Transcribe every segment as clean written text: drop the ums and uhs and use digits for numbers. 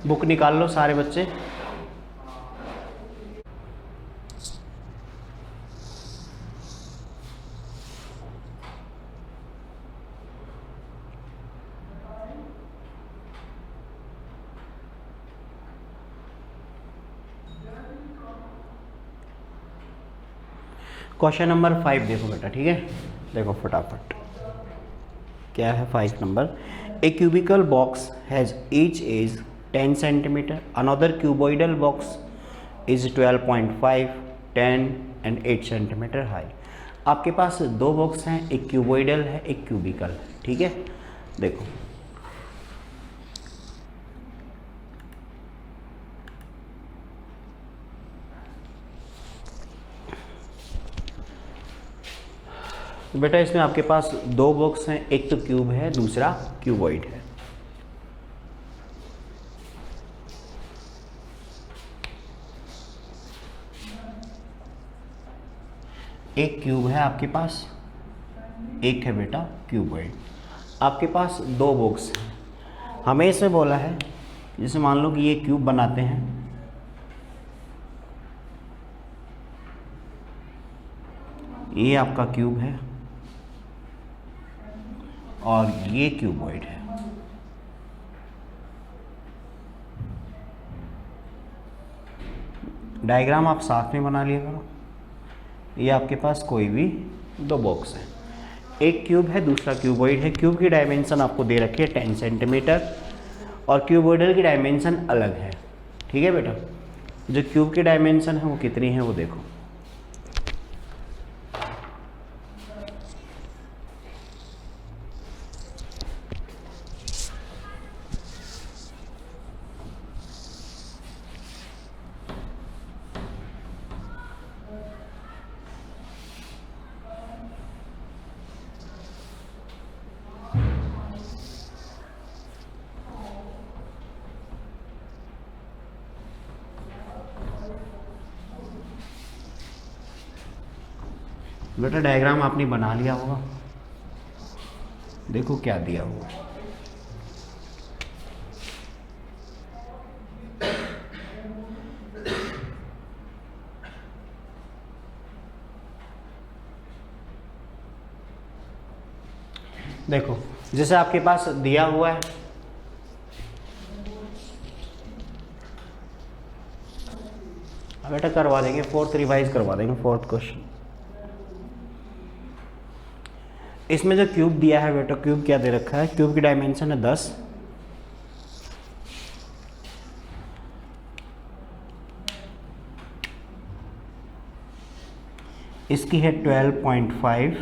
Book निकाल लो सारे बच्चे। क्वेश्चन नंबर 5 देखो बेटा, ठीक है, देखो फटाफट क्या है 5 number. A cubical box has each is 10 centimetre, another cuboidal box is 12.5, 10 and 8 centimetre high. आपके पास दो बॉक्स हैं, एक क्यूबॉइडल है एक क्यूबिकल है, ठीक है। देखो बेटा इसमें आपके पास दो बॉक्स हैं, एक तो क्यूब है दूसरा क्यूबॉइड है। एक क्यूब है आपके पास, एक है बेटा क्यूबॉइड। आपके पास दो बॉक्स हैं, हमें इसमें बोला है जैसे मान लो कि ये क्यूब बनाते हैं, ये आपका क्यूब है और ये क्यूबॉइड है। डायग्राम आप साथ में बना लिया करो। ये आपके पास कोई भी दो बॉक्स है, एक क्यूब है दूसरा क्यूबॉइड है। क्यूब की डायमेंशन आपको दे रखी है 10 सेंटीमीटर और क्यूबॉइडल की डायमेंशन अलग है, ठीक है बेटा। जो क्यूब की डायमेंशन है वो कितनी है वो देखो। बेटा डायग्राम आपने बना लिया होगा, देखो क्या दिया हुआ है। देखो जैसे आपके पास दिया हुआ है, बेटा करवा देंगे, फोर्थ रिवाइज करवा देंगे, फोर्थ क्वेश्चन। इसमें जो क्यूब दिया है बेटा, क्यूब क्या दे रखा है, क्यूब की डायमेंशन है 10, इसकी है 12.5,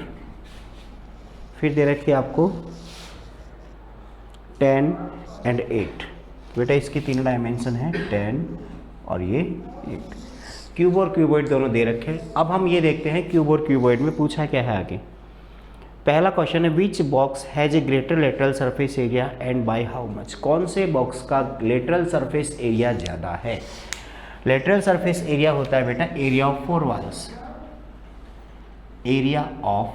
फिर दे रखी है आपको 10 एंड 8। बेटा इसकी तीन डायमेंशन है 10 और ये 8। क्यूब और क्यूबॉइड दोनों दे रखे हैं। अब हम ये देखते हैं क्यूब और क्यूबॉइड में पूछा क्या है आगे। पहला क्वेश्चन है which box has a greater lateral surface area and by how much. कौन से बॉक्स का लेटरल सरफेस एरिया ज़्यादा है। लेटरल सरफेस एरिया होता है बेटा area of four walls, area of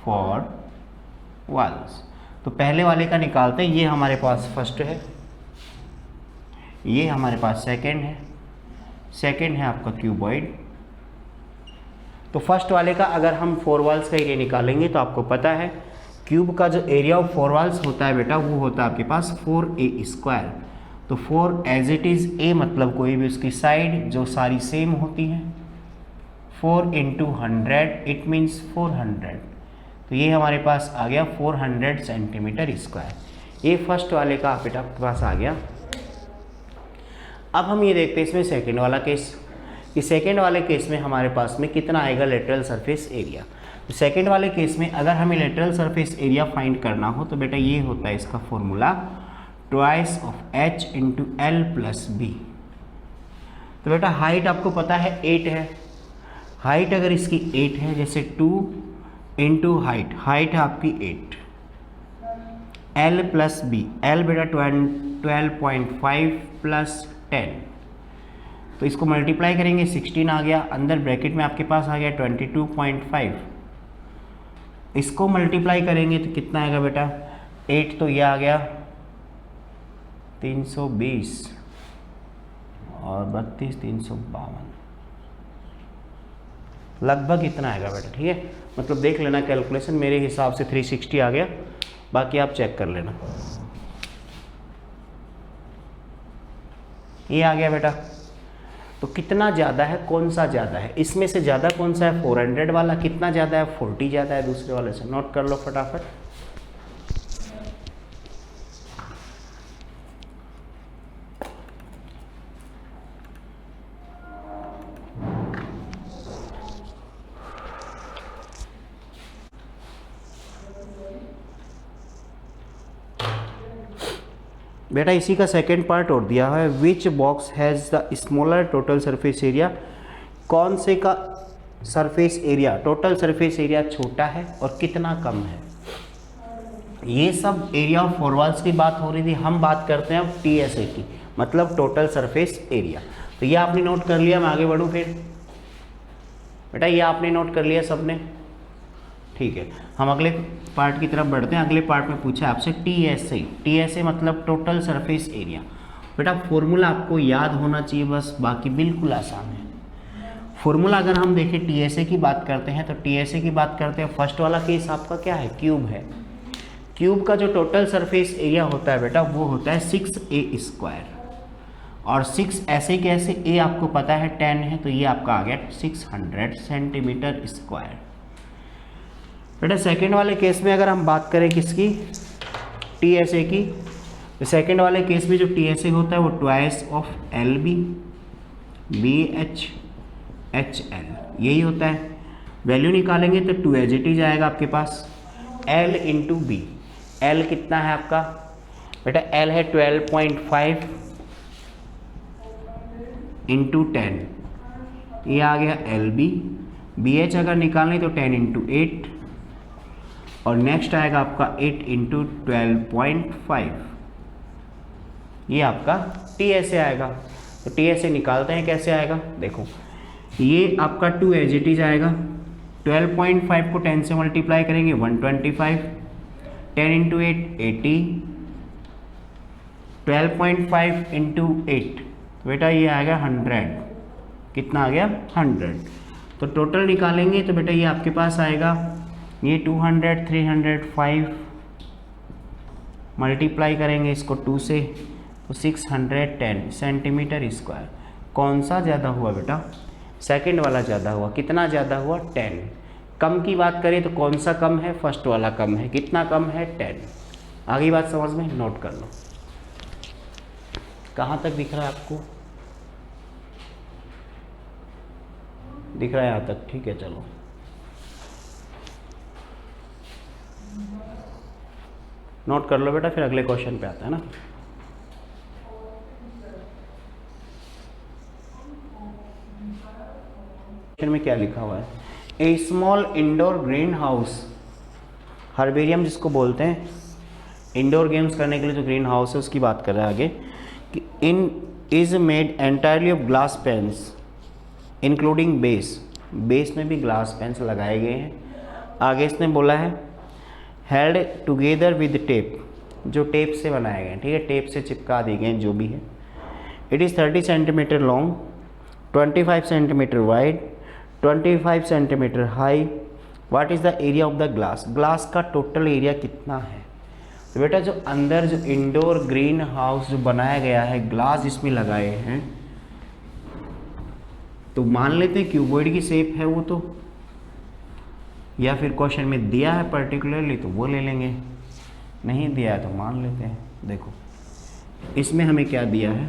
four walls. तो पहले वाले का निकालते हैं, ये हमारे पास फर्स्ट है, ये हमारे पास सेकंड है, सेकंड है आपका क्यूबॉइड। तो फर्स्ट वाले का अगर हम फोर वॉल्स का एरिया निकालेंगे तो आपको पता है क्यूब का जो एरिया ऑफ फोर वॉल्स होता है बेटा वो होता है आपके पास 4a²। तो 4 एज इट इज़ a मतलब कोई भी उसकी साइड जो सारी सेम होती है, 4 इंटू 100 इट मीन्स 400। तो ये हमारे पास आ गया 400 सेंटीमीटर स्क्वायर। ये फर्स्ट वाले का बेटा आपके पास आ गया। अब हम ये देखते हैं इसमें सेकंड वाला केस, कि सेकंड वाले केस में हमारे पास में कितना आएगा लेटरल सरफेस एरिया। तो सेकंड वाले केस में अगर हमें लेटरल सरफेस एरिया फाइंड करना हो तो बेटा ये होता है इसका formula twice of h into L plus B. तो बेटा हाइट आपको पता है 8 है, हाइट अगर इसकी 8 है, जैसे 2 इंटू हाइट, हाइट है आपकी 8, एल प्लस बी, एल बेटा 12.5 प्लस 10, तो इसको मल्टीप्लाई करेंगे 16 आ गया, अंदर ब्रैकेट में आपके पास आ गया 22.5, इसको मल्टीप्लाई करेंगे तो कितना आएगा बेटा 8, तो ये आ गया 320 और 32 352, लगभग इतना आएगा बेटा। ठीक है, मतलब देख लेना कैलकुलेशन, मेरे हिसाब से 360 आ गया, बाकी आप चेक कर लेना। ये आ गया बेटा। तो कितना ज़्यादा है, कौन सा ज़्यादा है, इसमें से ज़्यादा कौन सा है, 400 वाला। कितना ज़्यादा है, 40 ज़्यादा है दूसरे वाले से। नोट कर लो फटाफट। बेटा इसी का सेकेंड पार्ट और दिया है, which box has the smaller total surface area. कौन से का surface area, total surface area छोटा है और कितना कम है। ये सब एरिया ऑफ फोर वॉल्स की बात हो रही थी, हम बात करते हैं अब TSA की, मतलब टोटल सरफेस एरिया। तो ये आपने नोट कर लिया, मैं आगे बढ़ूँ फिर। बेटा ये आपने नोट कर लिया सबने, ठीक है। हम अगले पार्ट की तरफ बढ़ते हैं। अगले पार्ट में पूछा आपसे TSA मतलब टोटल सरफेस एरिया। बेटा फॉर्मूला आपको याद होना चाहिए बस, बाकी बिल्कुल आसान है। फॉर्मूला अगर हम देखें TSA की बात करते हैं, तो TSA की बात करते हैं, फर्स्ट वाला केस आपका क्या है, क्यूब है। क्यूब का जो टोटल सरफेस एरिया होता है बेटा वो होता है 6a², और 6 ऐसे कैसे, a आपको पता है 10 है, तो ये आपका आ गया 600 सेंटीमीटर स्क्वायर। बेटा सेकेंड वाले केस में अगर हम बात करें किसकी, TSA की, तो सेकेंड वाले केस में जो TSA होता है वो twice of LB BH HL यही होता है। वैल्यू निकालेंगे तो 2 एज इट इज आएगा आपके पास, L इंटू बी। L कितना है आपका बेटा, L है 12.5 इंटू 10, ये आ गया LB। BH अगर निकालें तो 10 इंटू 8, और नेक्स्ट आएगा आपका 8 इंटू 12.5, ये आपका TSA आएगा। तो TSA निकालते हैं, कैसे आएगा देखो, ये आपका 2 एज इट इज आएगा। 12.5 को 10 से मल्टीप्लाई करेंगे 125, 10 इंटू 8 80, 12.5 इंटू 8 बेटा ये आएगा 100। कितना आ गया 100। तो टोटल निकालेंगे तो बेटा ये आपके पास आएगा, ये 200 305 मल्टीप्लाई करेंगे इसको 2 से, तो 610 सेंटीमीटर स्क्वायर। कौन सा ज़्यादा हुआ बेटा, सेकंड वाला ज़्यादा हुआ। कितना ज़्यादा हुआ 10। कम की बात करें तो कौन सा कम है, फर्स्ट वाला कम है। कितना कम है 10। आगे बात समझ में, नोट कर लो। कहाँ तक दिख रहा है आपको, दिख रहा है यहाँ तक, ठीक है चलो। नोट कर लो बेटा, फिर अगले क्वेश्चन पे आता है ना। क्वेश्चन में क्या लिखा हुआ है, a small indoor greenhouse, herbarium जिसको बोलते हैं, इंडोर गेम्स करने के लिए जो ग्रीन हाउस है उसकी बात कर रहा है आगे, कि in is made entirely of glass panes including base. Base में भी ग्लास पेन्स लगाए गए हैं। आगे इसने बोला है हेल्ड टुगेदर विद टेप, जो टेप से बनाए गए हैं, ठीक है, टेप से चिपका दिए गए जो भी है। It is 30 centimetre long, 25 centimetre wide, 25 centimetre high. What is the area of the glass, glass का टोटल एरिया कितना है। तो बेटा जो अंदर जो इंडोर ग्रीन हाउस जो बनाया गया है, ग्लास इसमें लगाए हैं, तो मान लेते हैं क्यूबॉइड की शेप है वो, तो या फिर क्वेश्चन में दिया है पर्टिकुलरली तो वो ले लेंगे, नहीं दिया है तो मान लेते हैं। देखो इसमें हमें क्या दिया है,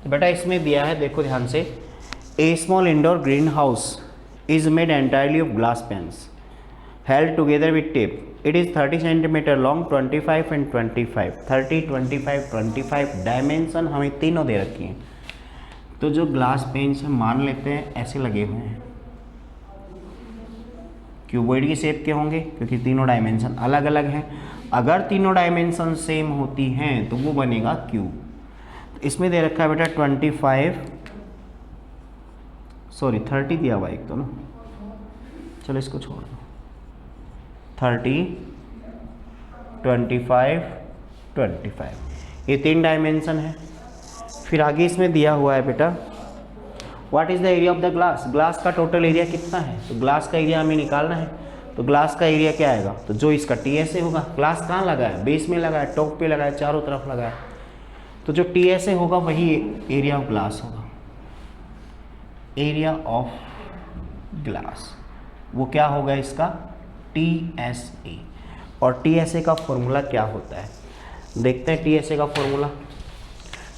तो बेटा इसमें दिया है, देखो ध्यान से, a small indoor greenhouse is made entirely of glass panes held together with tape. It is 30 centimetre long, 25 and 25, 30 25 25 dimension हमें तीनों दे रखी हैं। तो जो ग्लास पेन्स हम मान लेते हैं ऐसे लगे हुए हैं, क्यूबॉइड की शेप के होंगे क्योंकि तीनों डायमेंशन अलग अलग हैं। अगर तीनों डायमेंशन सेम होती हैं तो वो बनेगा क्यूब। तो इसमें दे रखा है बेटा 30 दिया हुआ एक तो ना, चलो इसको छोड़ दो, 30, 25, 25, ये 3 डायमेंशन है। फिर आगे इसमें दिया हुआ है बेटा what is the area of the glass, glass का टोटल एरिया कितना है, तो ग्लास का एरिया हमें निकालना है। तो ग्लास का एरिया क्या आएगा, तो जो इसका TSA होगा, ग्लास कहाँ लगा है, बेस में लगा है, टॉप पे लगा है, चारों तरफ लगा है, तो जो TSA होगा वही एरिया ऑफ ग्लास होगा। एरिया ऑफ ग्लास वो क्या होगा इसका, TSA। और TSA का फॉर्मूला क्या होता है, देखते हैं TSA का फॉर्मूला।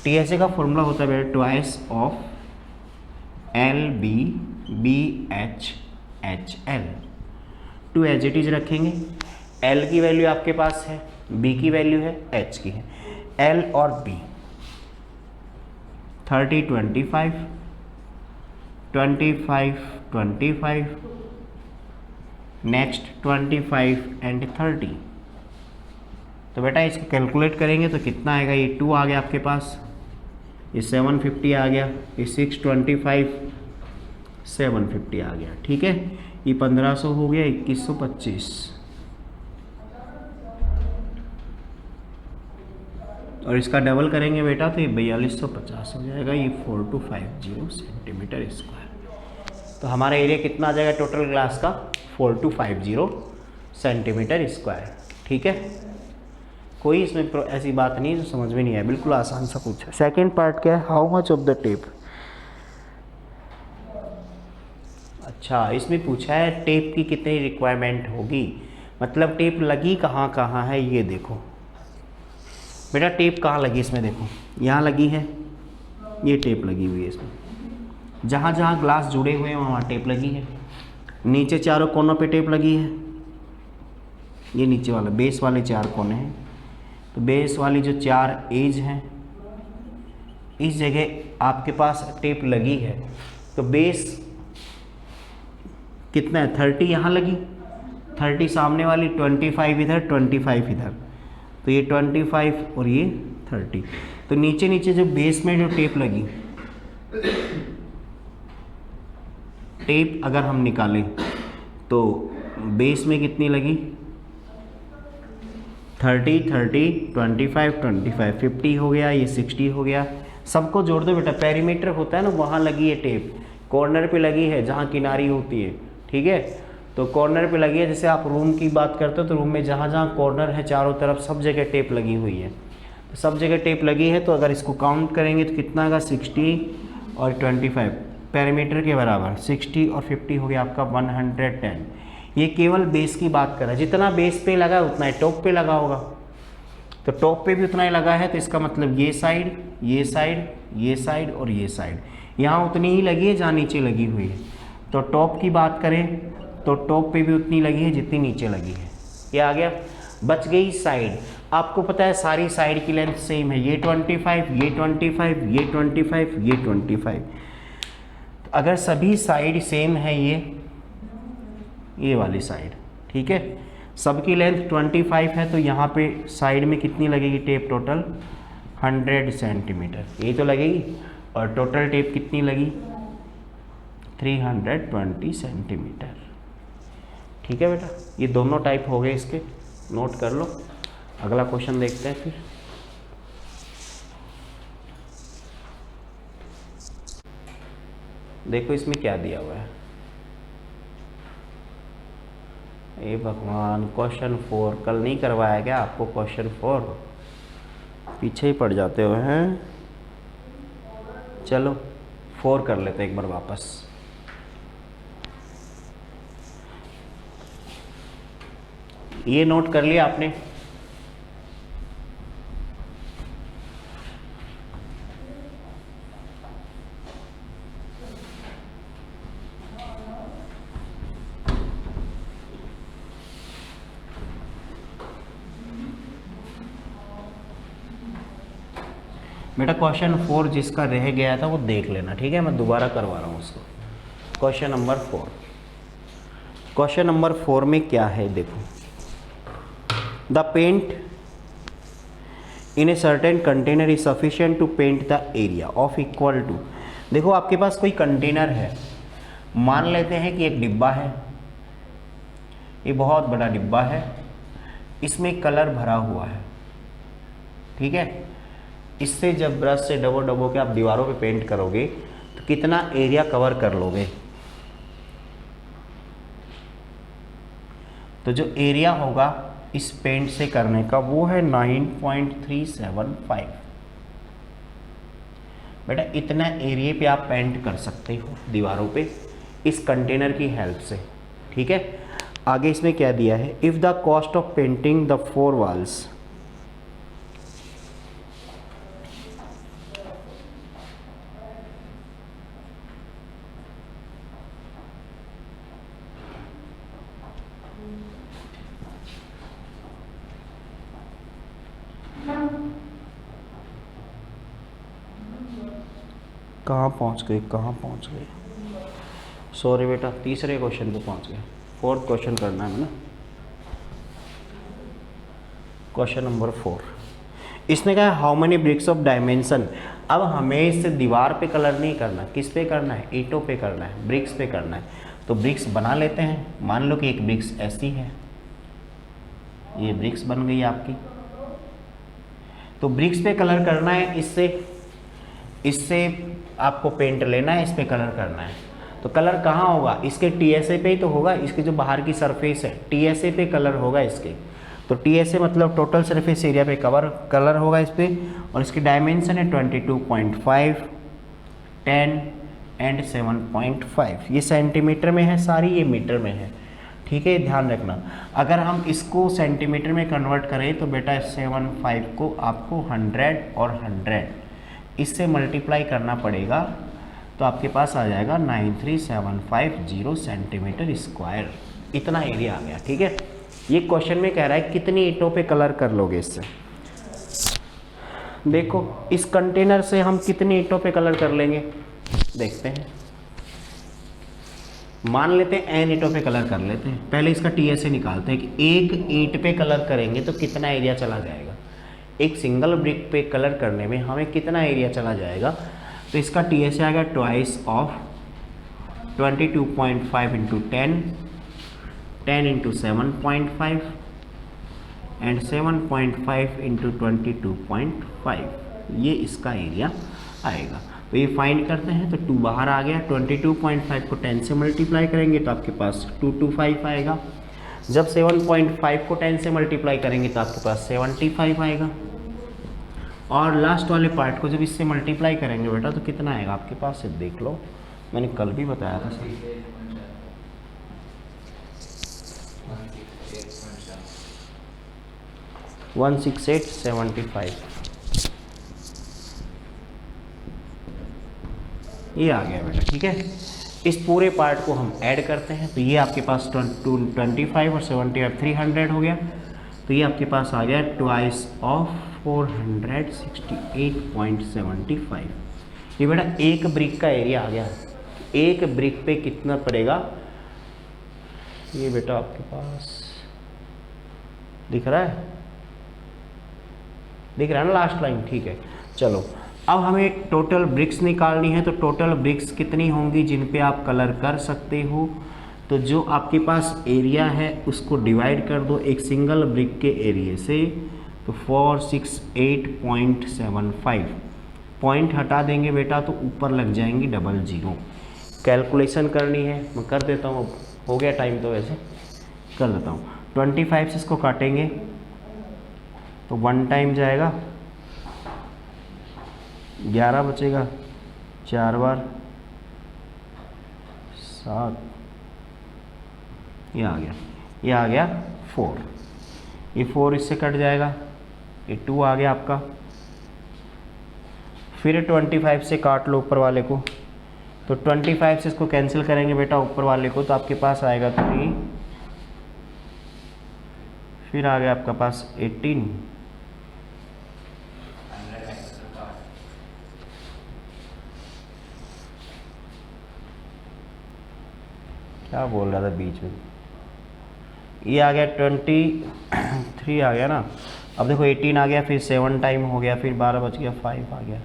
TSA का फॉर्मूला होता है बेटा twice of LB/BH/HL। 2 as it is रखेंगे, L की वैल्यू आपके पास है, B की वैल्यू है, H की है, L और B 30, 25, 25, 25, नेक्स्ट 25 एंड 30। तो बेटा इसको कैलकुलेट करेंगे तो कितना आएगा, ये 2 आ गया आपके पास, ये 750 आ गया, ये 625, 750 आ गया, ठीक है। ये 1500 हो गया, 2125, और इसका डबल करेंगे बेटा तो ये 4250 हो जाएगा, ये 4250 सेंटीमीटर स्क्वायर। तो हमारा एरिया कितना आ जाएगा टोटल ग्लास का, 4250 सेंटीमीटर स्क्वायर, ठीक है। कोई इसमें ऐसी बात नहीं है जो समझ में नहीं आया, बिल्कुल आसान सा पूछा। सेकंड पार्ट क्या है, how much of the tape. अच्छा, इसमें पूछा है टेप की कितनी रिक्वायरमेंट होगी, मतलब टेप लगी कहाँ कहाँ है, ये देखो बेटा टेप कहाँ लगी, इसमें देखो यहाँ लगी है, ये टेप लगी हुई है इसमें, जहाँ जहाँ ग्लास जुड़े हुए हैं वहाँ टेप लगी है, नीचे चारों कोनों पे टेप लगी है, ये नीचे वाला बेस वाले 4 कोने हैं, तो बेस वाली जो 4 एज हैं इस जगह आपके पास टेप लगी है। तो बेस कितना है, 30 यहाँ लगी, 30 सामने वाली, 25 इधर, 25 इधर, तो ये 25 और ये 30। तो नीचे नीचे जो बेस में जो टेप लगी, टेप अगर हम निकालें तो बेस में कितनी लगी, 30, 30, 25, 25, 50 हो गया, ये 60 हो गया। सबको जोड़ दो बेटा, पेरीमीटर होता है ना, वहाँ लगी है टेप, कॉर्नर पे लगी है जहाँ किनारी होती है, ठीक है। तो कॉर्नर पे लगी है, जैसे आप रूम की बात करते हो तो रूम में जहाँ जहाँ कॉर्नर है चारों तरफ सब जगह टेप लगी हुई है, तो सब जगह टेप लगी है। तो अगर इसको काउंट करेंगे तो कितना आएगा, 60 और 25 पेरीमीटर के बराबर, 60 और 50 हो गया आपका 110। ये केवल बेस की बात कर रहा है, जितना बेस पे लगा उतना ही टॉप पे लगा होगा, तो टॉप पे भी उतना ही लगा है, तो इसका मतलब ये साइड, ये साइड, ये साइड और ये साइड यहाँ उतनी ही लगी है जहाँ नीचे लगी हुई है। तो टॉप की बात करें तो टॉप पे भी उतनी लगी है जितनी नीचे लगी है। ये आ गया, बच गई साइड। आपको पता है सारी साइड की लेंथ सेम है, ये 25, ये 25, ये 25, ये 25। तो अगर सभी साइड सेम है, ये वाली साइड, ठीक है, सबकी लेंथ 25 है, तो यहाँ पे साइड में कितनी लगेगी टेप, टोटल 100 सेंटीमीटर, यही तो लगेगी। और टोटल टेप कितनी लगी, 320 सेंटीमीटर, ठीक है बेटा। ये दोनों टाइप हो गए इसके, नोट कर लो। अगला क्वेश्चन देखते हैं फिर। देखो इसमें क्या दिया हुआ है, ए भगवान, क्वेश्चन 4 कल नहीं करवाया गया आपको, क्वेश्चन 4 पीछे ही पड़ जाते हुए हैं। चलो 4 कर लेते हैं एक बार वापस। ये नोट कर लिया आपने, बेटा क्वेश्चन 4 जिसका रह गया था वो देख लेना, ठीक है, मैं दोबारा करवा रहा हूँ उसको। क्वेश्चन नंबर 4, क्वेश्चन नंबर 4 में क्या है देखो, the paint in a certain container is sufficient to paint the area of equal to. देखो आपके पास कोई कंटेनर है, मान लेते हैं कि एक डिब्बा है, ये बहुत बड़ा डिब्बा है, इसमें कलर भरा हुआ है, ठीक है। इससे जब ब्रश से डबो डबो के आप दीवारों पे पेंट करोगे तो कितना एरिया कवर कर लोगे। तो जो एरिया होगा इस पेंट से करने का वो है 9.375। बेटा इतना एरिया पे आप पेंट कर सकते हो दीवारों पे इस कंटेनर की हेल्प से, ठीक है। आगे इसमें क्या दिया है, if the cost of painting the 4 walls, कहाँ पहुँच गए, सॉरी बेटा, तीसरे क्वेश्चन पे पहुँच गए, 4th क्वेश्चन करना है ना। क्वेश्चन नंबर 4, इसने कहा how many bricks of dimension. अब हमें इससे दीवार पे कलर नहीं करना, किस पे करना है, ईंटों पे करना है, ब्रिक्स पे करना है। तो ब्रिक्स बना लेते हैं। मान लो कि एक ब्रिक्स ऐसी है, ये ब्रिक्स बन गई आपकी। तो ब्रिक्स पे कलर करना है, इससे आपको पेंट लेना है, इस पे कलर करना है। तो कलर कहाँ होगा, इसके टीएसए पे ही तो होगा, इसके जो बाहर की सरफेस है टीएसए पे कलर होगा इसके। तो टीएसए मतलब टोटल सरफेस एरिया पे कलर होगा इस पे। और इसकी डायमेंशन है 22.5, 10 एंड 7.5। ये सेंटीमीटर में है सारी, ये मीटर में है, ठीक है, ध्यान रखना। अगर हम इसको सेंटीमीटर में कन्वर्ट करें तो बेटा 7.5 को आपको 100 और 100 इससे मल्टीप्लाई करना पड़ेगा, तो आपके पास आ जाएगा 93750 सेंटीमीटर स्क्वायर। इतना एरिया आ गया, ठीक है। ये क्वेश्चन में कह रहा है कितनी ईंटों पे कलर कर लोगे इससे। देखो इस कंटेनर से हम कितनी ईंटों पे कलर कर लेंगे, देखते हैं। मान लेते हैं n ईंटों पे कलर कर लेते हैं। पहले इसका टीएसए निकालते हैं कि एक ईंट पे कलर करेंगे तो कितना एरिया चला जाएगा। एक सिंगल ब्रिक पे कलर करने में हमें कितना एरिया चला जाएगा। तो इसका टीएसए आ गया twice of 22.5 into 10, 10 into 7.5 and 7.5 into 22.5, ये इसका एरिया आएगा। तो ये फाइंड करते हैं। तो 2 बाहर आ गया, 22.5 को 10 से मल्टीप्लाई करेंगे तो आपके पास 225 आएगा। जब 7.5 को 10 से मल्टीप्लाई करेंगे तो आपके पास 75 आएगा। और लास्ट वाले पार्ट को जब इससे मल्टीप्लाई करेंगे बेटा तो कितना आएगा आपके पास, से देख लो, मैंने कल भी बताया था सर। 16875 ये आ गया बेटा, ठीक है। इस पूरे पार्ट को हम ऐड करते हैं तो ये आपके पास 25 और 75 300 हो गया। तो ये आपके पास आ गया ट्वाइस ऑफ 468.75। ये बेटा एक ब्रिक का एरिया आ गया। एक ब्रिक पे कितना पड़ेगा, ये बेटा आपके पास दिख रहा है, दिख रहा है ना लास्ट लाइन, ठीक है। चलो अब हमें टोटल ब्रिक्स निकालनी है। तो टोटल ब्रिक्स कितनी होंगी जिन पे आप कलर कर सकते हो। तो जो आपके पास एरिया है उसको डिवाइड कर दो एक सिंगल ब्रिक के एरिया से। तो 468.75 पॉइंट हटा देंगे बेटा तो ऊपर लग जाएंगी 00। कैलकुलेशन करनी है, मैं कर देता हूँ, हो गया टाइम तो वैसे कर देता हूँ। 25 से इसको काटेंगे तो 1 टाइम जाएगा, 11 बचेगा, 4 बार 7, ये आ गया 4। ये 4 इससे कट जाएगा, ये 2 आ गया आपका। फिर 25 से काट लो ऊपर वाले को। तो 25 से इसको कैंसिल करेंगे बेटा ऊपर वाले को तो आपके पास आएगा 3। फिर आ गया आपका पास 18। क्या बोल रहा था बीच में, ये आ गया 23 आ गया ना। अब देखो 18 आ गया, फिर 7 टाइम हो गया, फिर 12 बच गया, 5 आ गया।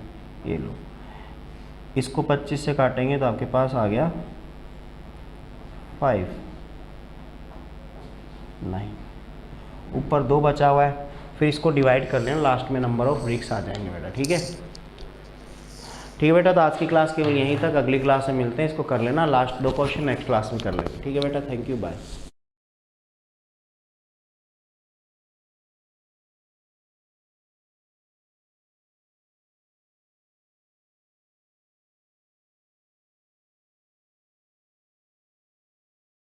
ये लो, इसको 25 से काटेंगे तो आपके पास आ गया 5। नहीं, ऊपर 2 बचा हुआ है, फिर इसको डिवाइड कर लेना, लास्ट में नंबर ऑफ ब्रिक्स आ जाएंगे बेटा। ठीक है, ठीक है बेटा। तो आज की क्लास केवल यहीं तक, अगली क्लास में मिलते हैं। इसको कर लेना, लास्ट 2 क्वेश्चन नेक्स्ट क्लास में कर लेंगे। ठीक है बेटा, थैंक यू, बाय।